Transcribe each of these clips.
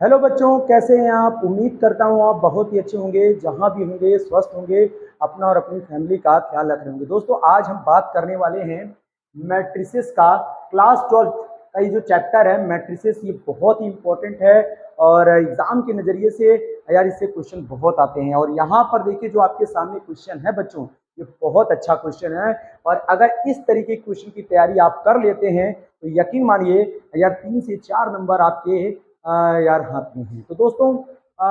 Hello बच्चों, कैसे हैं आप। उम्मीद करता हूँ आप बहुत ही अच्छे होंगे, जहाँ भी होंगे स्वस्थ होंगे, अपना और अपनी फैमिली का ख्याल रख रहे होंगे। दोस्तों, आज हम बात करने वाले हैं मैट्रिसेस का। क्लास 12 का ये जो चैप्टर है मैट्रिसेस, ये बहुत ही इंपॉर्टेंट है और एग्जाम के नज़रिए से यार इससे क्वेश्चन बहुत आते हैं। और यहाँ पर देखिए जो आपके सामने क्वेश्चन है बच्चों, ये बहुत अच्छा क्वेश्चन है। और अगर इस तरीके के क्वेश्चन की तैयारी आप कर लेते हैं तो यकीन मानिए यार 3 से 4 नंबर आपके यार हाथ में है। तो दोस्तों,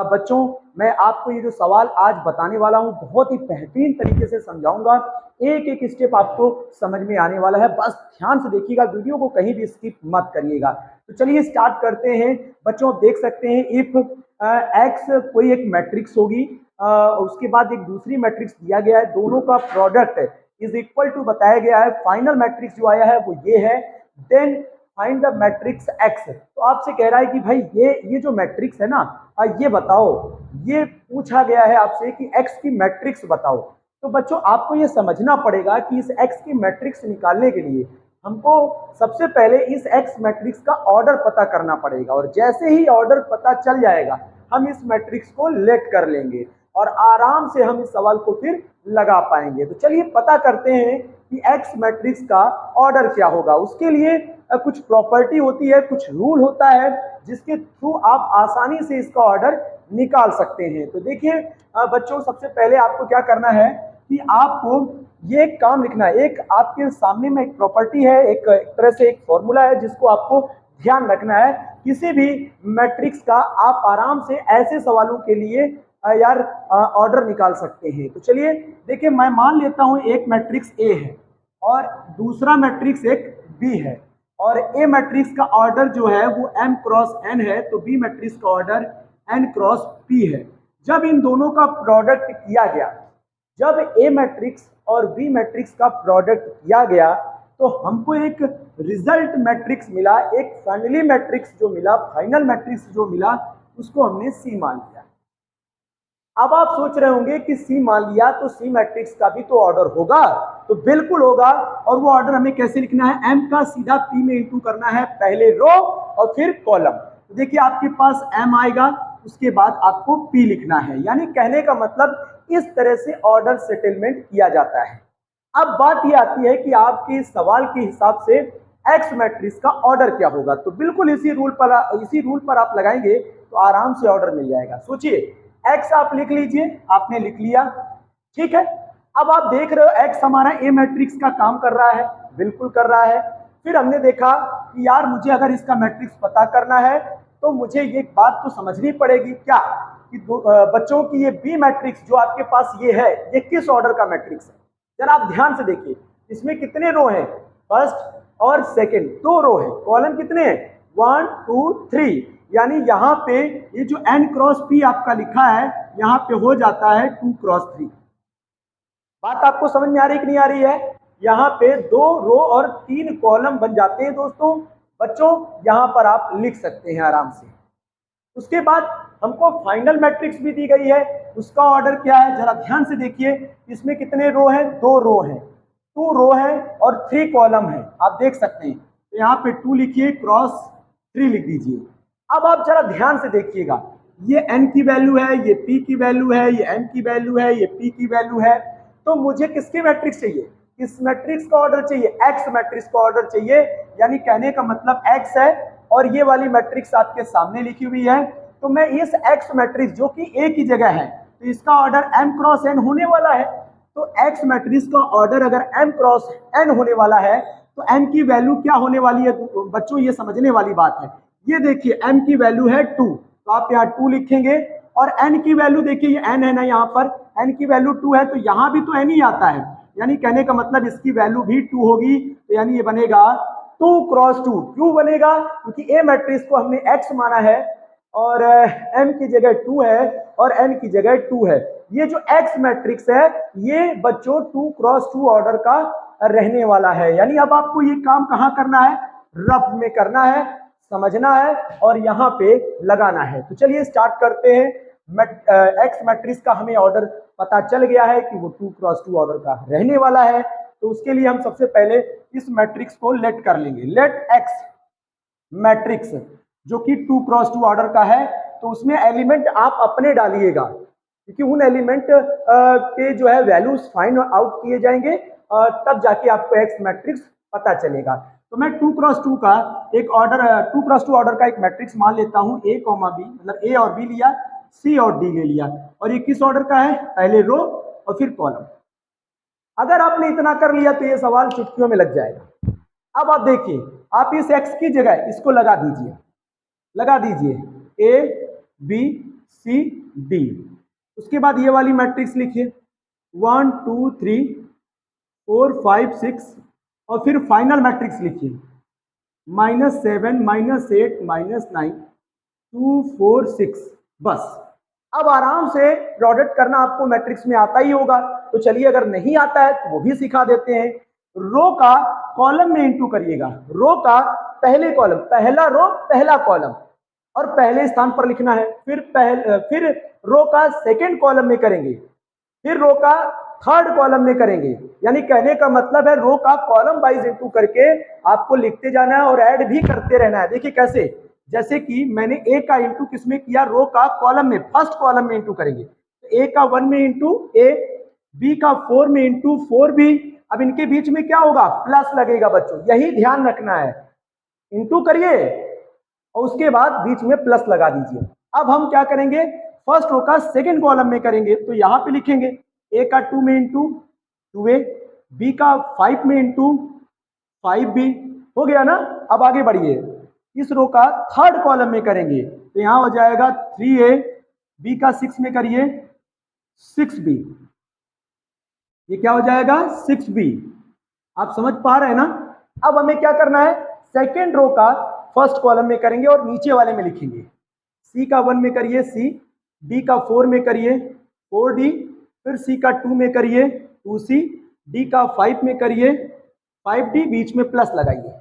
बच्चों, मैं आपको ये जो सवाल आज बताने वाला हूँ बहुत ही बेहतरीन तरीके से समझाऊंगा। एक एक स्टेप आपको समझ में आने वाला है, बस ध्यान से देखिएगा, वीडियो को कहीं भी स्किप मत करिएगा। तो चलिए स्टार्ट करते हैं। बच्चों, देख सकते हैं इफ एक्स कोई एक मैट्रिक्स होगी, उसके बाद एक दूसरी मैट्रिक्स दिया गया है, दोनों का प्रोडक्ट इज इक्वल टू बताया गया है। फाइनल मैट्रिक्स जो आया है वो ये है। Then find the matrix X. तो आपसे कह रहा है कि भाई ये जो मैट्रिक्स है ना, ये बताओ, ये पूछा गया है आपसे कि एक्स की मैट्रिक्स बताओ। तो बच्चों, आपको ये समझना पड़ेगा कि इस एक्स की मैट्रिक्स निकालने के लिए हमको सबसे पहले इस एक्स मैट्रिक्स का ऑर्डर पता करना पड़ेगा। और जैसे ही ऑर्डर पता चल जाएगा हम इस मैट्रिक्स को लेट कर लेंगे और आराम से हम इस सवाल को फिर लगा पाएंगे। तो चलिए पता करते हैं कि एक्स मैट्रिक्स का ऑर्डर क्या होगा। उसके लिए कुछ प्रॉपर्टी होती है, कुछ रूल होता है जिसके थ्रू आप आसानी से इसका ऑर्डर निकाल सकते हैं। तो देखिए बच्चों, सबसे पहले आपको क्या करना है कि आपको ये एक काम लिखना है। एक आपके सामने में एक प्रॉपर्टी है, एक तरह से एक फॉर्मूला है जिसको आपको ध्यान रखना है। किसी भी मैट्रिक्स का आप आराम से ऐसे सवालों के लिए यार ऑर्डर निकाल सकते हैं। तो चलिए देखिए, मैं मान लेता हूं एक मैट्रिक्स ए है और दूसरा मैट्रिक्स एक बी है, और ए मैट्रिक्स का ऑर्डर जो है वो m क्रॉस n है, तो बी मैट्रिक्स का ऑर्डर n क्रॉस p है। जब इन दोनों का प्रोडक्ट किया गया, जब ए मैट्रिक्स और बी मैट्रिक्स का प्रोडक्ट किया गया तो हमको एक रिजल्ट मैट्रिक्स मिला, एक फाइनली मैट्रिक्स जो मिला, फाइनल मैट्रिक्स जो मिला, उसको हमने सी मान लिया। अब आप सोच रहे होंगे कि सी मान लिया तो सी मैट्रिक्स का भी तो ऑर्डर होगा। तो बिल्कुल होगा। और वो ऑर्डर हमें कैसे लिखना है, एम का सीधा पी में इंटू करना है, पहले रो और फिर कॉलम। तो देखिए आपके पास एम आएगा, उसके बाद आपको पी लिखना है। यानी कहने का मतलब इस तरह से ऑर्डर सेटलमेंट किया जाता है। अब बात यह आती है कि आपके सवाल के हिसाब से एक्स मैट्रिक्स का ऑर्डर क्या होगा। तो बिल्कुल इसी रूल पर आप लगाएंगे तो आराम से ऑर्डर मिल जाएगा। सोचिए, एक्स आप लिख लीजिए, आपने लिख लिया, ठीक है। अब आप देख रहे हो एक्स हमारा ए मैट्रिक्स का काम कर रहा है, बिल्कुल कर रहा है। फिर हमने देखा कि यार मुझे अगर इसका मैट्रिक्स पता करना है तो मुझे ये बात तो समझनी पड़ेगी क्या कि बच्चों की ये बी मैट्रिक्स जो आपके पास ये है, ये किस ऑर्डर का मैट्रिक्स है। जरा आप ध्यान से देखिए, इसमें कितने रो हैं, फर्स्ट और सेकंड, दो रो है। कॉलम कितने हैं, 1 2 3। यानी यहाँ पे ये जो n क्रॉस p आपका लिखा है, यहाँ पे हो जाता है 2 क्रॉस 3। बात आपको समझ में आ रही कि नहीं आ रही है। यहाँ पे 2 रो और 3 कॉलम बन जाते हैं दोस्तों। बच्चों, यहाँ पर आप लिख सकते हैं आराम से। उसके बाद हमको फाइनल मैट्रिक्स भी दी गई है, उसका ऑर्डर क्या है जरा ध्यान से देखिए। इसमें कितने रो हैं, 2 रो हैं, 2 रो है और 3 कॉलम है, आप देख सकते हैं। तो यहाँ पे 2 लिखिए, क्रॉस 3 लिख दीजिए। अब आप जरा ध्यान से देखिएगा, ये n की वैल्यू है, ये p की वैल्यू है, ये n की वैल्यू है, ये p की वैल्यू है। तो मुझे किसकी मैट्रिक्स चाहिए, इस मैट्रिक्स का ऑर्डर चाहिए, x मैट्रिक्स का ऑर्डर चाहिए। यानी कहने का मतलब x है और ये वाली मैट्रिक्स आपके सामने लिखी हुई है। तो मैं इस x मैट्रिक्स जो कि a की जगह है, तो इसका ऑर्डर m क्रॉस n होने वाला है। तो x मैट्रिक्स का ऑर्डर अगर m क्रॉस n होने वाला है तो m की वैल्यू क्या होने वाली है बच्चों, ये समझने वाली बात है। ये देखिए m की वैल्यू है 2, तो आप यहाँ 2 लिखेंगे। और n की वैल्यू देखिए, ये n है ना, यहाँ पर n की वैल्यू 2 है, तो यहाँ भी तो n ही आता है। यानी कहने का मतलब इसकी वैल्यू भी 2 होगी। तो यानी ये बनेगा 2 क्रॉस 2। क्यों बनेगा, क्योंकि ए मैट्रिक्स को हमने x माना है और m की जगह 2 है और n की जगह 2 है। ये जो x मैट्रिक्स है ये बच्चों 2 क्रॉस 2 ऑर्डर का रहने वाला है। यानी अब आपको ये काम कहाँ करना है, रफ में करना है, समझना है और यहाँ पे लगाना है। तो चलिए स्टार्ट करते हैं। एक्स मैट्रिक्स का हमें ऑर्डर पता चल गया है कि वो 2 क्रॉस 2 ऑर्डर का रहने वाला है। तो उसके लिए हम सबसे पहले इस मैट्रिक्स को लेट कर लेंगे। लेट एक्स मैट्रिक्स जो कि 2x2 ऑर्डर का है, तो उसमें एलिमेंट आप अपने डालिएगा, क्योंकि उन एलिमेंट के जो है वैल्यूज फाइंड आउट किए जाएंगे, तब जाके आपको एक्स मैट्रिक्स पता चलेगा। तो मैं 2x2 का एक ऑर्डर 2x2 ऑर्डर का एक मैट्रिक्स मान लेता हूं, ए कॉमा बी, मतलब ए और बी लिया, सी और डी ले लिया, और ये किस ऑर्डर का है, पहले रो और फिर कॉलम। अगर आपने इतना कर लिया तो ये सवाल चुटकियों में लग जाएगा। अब आप देखिए, आप इस एक्स की जगह इसको लगा दीजिए, लगा दीजिए ए बी सी डी। उसके बाद ये वाली मैट्रिक्स लिखिए 1 2 3 4 5 6, और फिर फाइनल मैट्रिक्स लिखिए -7 -8 -9 2 4 6। बस अब आराम से प्रोडक्ट करना आपको मैट्रिक्स में आता ही होगा। तो चलिए, अगर नहीं आता है तो वो भी सिखा देते हैं। रो का कॉलम में इंटू करिएगा, रो का पहले कॉलम, पहला रो पहला कॉलम, और पहले स्थान पर लिखना है। फिर रो का सेकंड कॉलम में करेंगे, फिर रो का थर्ड कॉलम में करेंगे। यानी कहने का मतलब है रो का कॉलम वाइज इंटू करके आपको लिखते जाना है और ऐड भी करते रहना है। देखिए कैसे, जैसे कि मैंने ए का इंटू किसमें किया, रो का कॉलम में, फर्स्ट कॉलम में इंटू करेंगे। तो ए का 1 में इंटू ए, बी का 4 में इंटू 4 बी। अब इनके बीच में क्या होगा, प्लस लगेगा बच्चों, यही ध्यान रखना है। इंटू करिए और उसके बाद बीच में प्लस लगा दीजिए। अब हम क्या करेंगे, फर्स्ट रो का सेकंड कॉलम में करेंगे, तो यहां पे लिखेंगे ए का 2 में इंटू 2a, बी का 5 में इंटू 5b। हो गया ना। अब आगे बढ़िए, इस रो का थर्ड कॉलम में करेंगे, तो यहां हो जाएगा 3a, बी का 6 में करिए 6b, ये क्या हो जाएगा 6b। आप समझ पा रहे हैं ना। अब हमें क्या करना है, सेकेंड रो का फर्स्ट कॉलम में करेंगे और नीचे वाले में लिखेंगे सी का 1 में करिए सी, डी का 4 में करिए 4d, फिर सी का 2 में करिए 2c, डी का 5 में करिए 5d, बीच में प्लस लगाइए,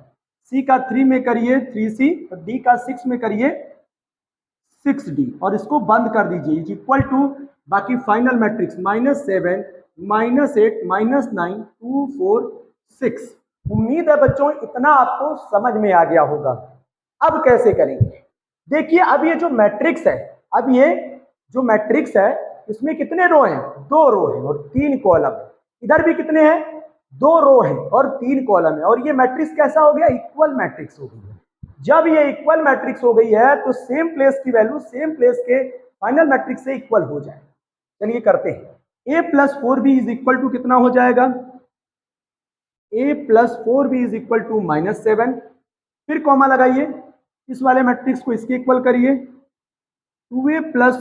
सी का 3 में करिए 3c, और डी का 6 में करिए 6d, और इसको बंद कर दीजिए, इज इक्वल टू बाकी फाइनल मैट्रिक्स -7 -8 -9 2 4 6। उम्मीद है बच्चों इतना आपको समझ में आ गया होगा। अब कैसे करेंगे, देखिए अब ये जो मैट्रिक्स है, अब ये जो मैट्रिक्स है इसमें कितने रो हैं, 2 रो हैं और 3 कॉलम है। इधर भी कितने हैं, 2 रो हैं और 3 कॉलम है। और ये मैट्रिक्स कैसा हो गया, इक्वल मैट्रिक्स हो गई है। जब ये इक्वल मैट्रिक्स हो गई है तो सेम प्लेस की वैल्यू सेम प्लेस के फाइनल मैट्रिक्स से इक्वल हो जाए। चलिए करते हैं, a plus 4b is equal to कितना हो जाएगा, a plus 4b is equal to -7, फिर कॉमा लगाइए, इस वाले मैट्रिक्स को इसके इक्वल करिए, 2a plus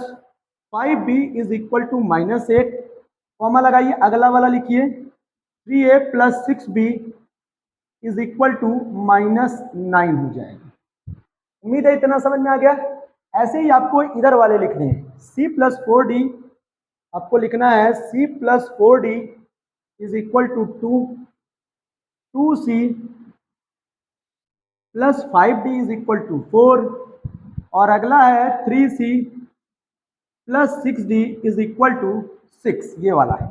5b is equal to -8, comma लगाइए, अगला वाला लिखिए 3a plus 6b is equal to -9 हो जाएगा। उम्मीद है इतना समझ में आ गया। ऐसे ही आपको इधर वाले लिखने हैं, c प्लस 4d, आपको लिखना है c plus 4d is equal to 2c plus 5d is equal to 4, और अगला है 3c plus 6d is equal to 6, ये वाला है।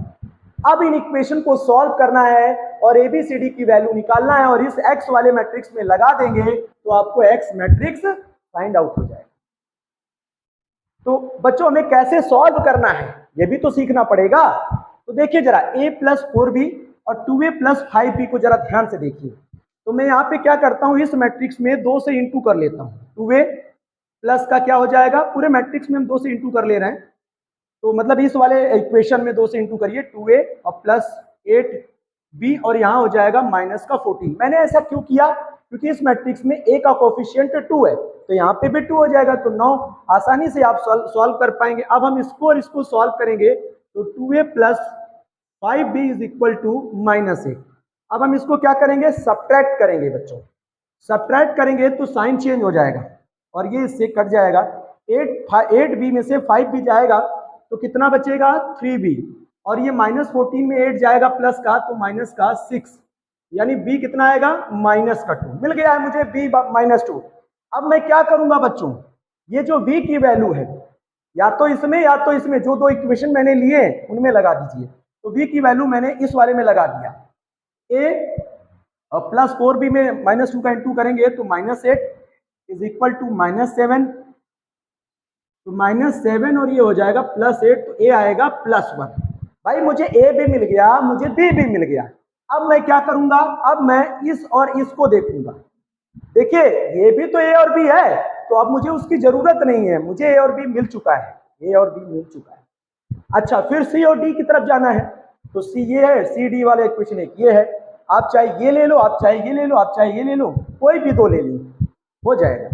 अब इन इक्वेशन को सॉल्व करना है और एबीसीडी की वैल्यू निकालना है, और इस एक्स वाले मैट्रिक्स में लगा देंगे तो आपको एक्स मैट्रिक्स फाइंड आउट हो जाएगा। तो बच्चों हमें कैसे सॉल्व करना है ये भी तो सीखना पड़ेगा। तो देखिए जरा, a प्लस 4b और 2a प्लस 5b को जरा ध्यान से देखिए। तो मैं यहाँ पे क्या करता हूँ, इस मैट्रिक्स में 2 से इंटू कर लेता हूँ, 2a प्लस का क्या हो जाएगा, पूरे मैट्रिक्स में हम 2 से इंटू कर ले रहे हैं, तो मतलब इस वाले इक्वेशन में 2 से इंटू करिए, 2a और प्लस 8b, और यहाँ हो जाएगा माइनस का 14। मैंने ऐसा क्यों किया, क्योंकि इस मैट्रिक्स में a का कोफिशिएंट 2 है, तो यहाँ पे भी 2 हो जाएगा, तो 9 आसानी से आप सॉल्व कर पाएंगे। अब हम इसको और इसको सॉल्व करेंगे, तो 2a plus 5b is equal to -8। अब हम इसको क्या करेंगे, सब्ट्रैक्ट करेंगे बच्चों, सब्ट्रैक्ट करेंगे तो साइन चेंज हो जाएगा और ये इससे कट जाएगा, 8b में से 5b जाएगा तो कितना बचेगा 3b, और ये -14 में 8 जाएगा प्लस का, तो माइनस का 6, यानी b कितना आएगा -2। मिल गया है मुझे b -2। अब मैं क्या करूंगा बच्चों, ये जो v की वैल्यू है या तो इसमें या तो इसमें, जो 2 इक्वेशन मैंने लिए उनमें लगा दीजिए। तो v की वैल्यू मैंने इस वाले में लगा दिया, a और प्लस 4b में -2 का इंटू करेंगे तो -8, इज इक्वल टू -7, तो -7 और ये हो जाएगा +8, तो ए आएगा +1। भाई मुझे ए भी मिल गया, मुझे बी भी मिल गया। अब मैं क्या करूंगा, अब मैं इस और इसको देखूंगा। देखिए ये भी तो ए और बी है, तो अब मुझे उसकी जरूरत नहीं है, मुझे ए और बी मिल चुका है, ए और बी मिल चुका है। अच्छा फिर सी और डी की तरफ जाना है, तो सी ये है, सी डी वाला इक्वेशन एक ये है। आप चाहे ये ले लो, आप चाहे ये ले लो, आप चाहे ये ले लो, कोई भी दो ले लो, हो जाएगा।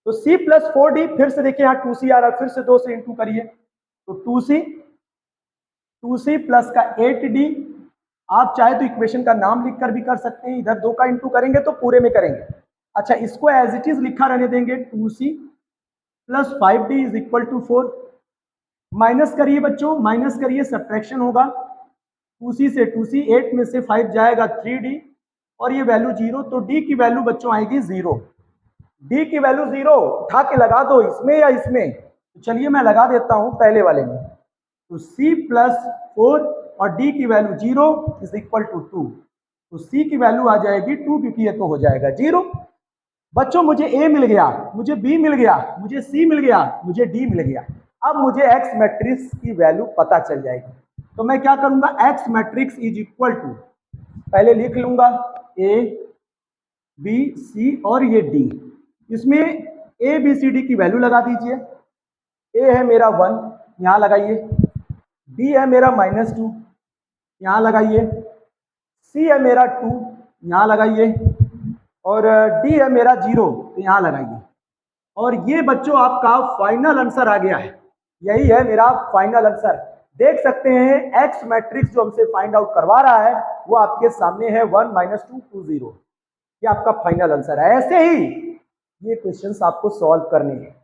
तो c प्लस 4d, फिर से देखिए यहाँ 2c आ रहा है, फिर से 2 से इंटू करिए, तो 2c प्लस का 8d। आप चाहे तो इक्वेशन का नाम लिखकर भी कर सकते हैं, इधर 2 का इंटू करेंगे तो पूरे में करेंगे। अच्छा इसको एज इट इज लिखा रहने देंगे, 2c plus 5d is equal to 4। Minus करिए बच्चों, माइनस करिए, सब्ट्रैक्शन होगा, 2c से 2c, 8 में से 5 जाएगा 3d, और ये वैल्यू 0, तो d की वैल्यू बच्चों आएगी 0। d की वैल्यू 0 उठा के लगा दो इसमें या इसमें, तो चलिए मैं लगा देता हूं पहले वाले में। तो c प्लस 4 और d की वैल्यू 0 इज इक्वल टू 2, तो c की वैल्यू आ जाएगी 2, क्योंकि ये तो हो जाएगा 0। बच्चों मुझे a मिल गया, मुझे b मिल गया, मुझे c मिल गया, मुझे d मिल गया। अब मुझे x मैट्रिक्स की वैल्यू पता चल जाएगी, तो मैं क्या करूंगा, x matrix is equal to, पहले लिख लूंगा a b c और ये d, इसमें a b c d की वैल्यू लगा दीजिए। a है मेरा 1, यहां लगाइए, b है मेरा -2, यहां लगाइए, c है मेरा 2, यहां लगाइए, और d है मेरा 0, तो यहां लगाइए। और ये बच्चों आपका फाइनल आंसर आ गया है, यही है मेरा फाइनल आंसर। देख सकते हैं x मैट्रिक्स जो हमसे फाइंड आउट करवा रहा है वो आपके सामने है 1 -2 2 0, ये आपका फाइनल आंसर है। ऐसे ही ये क्वेश्चंस आपको सॉल्व करने हैं।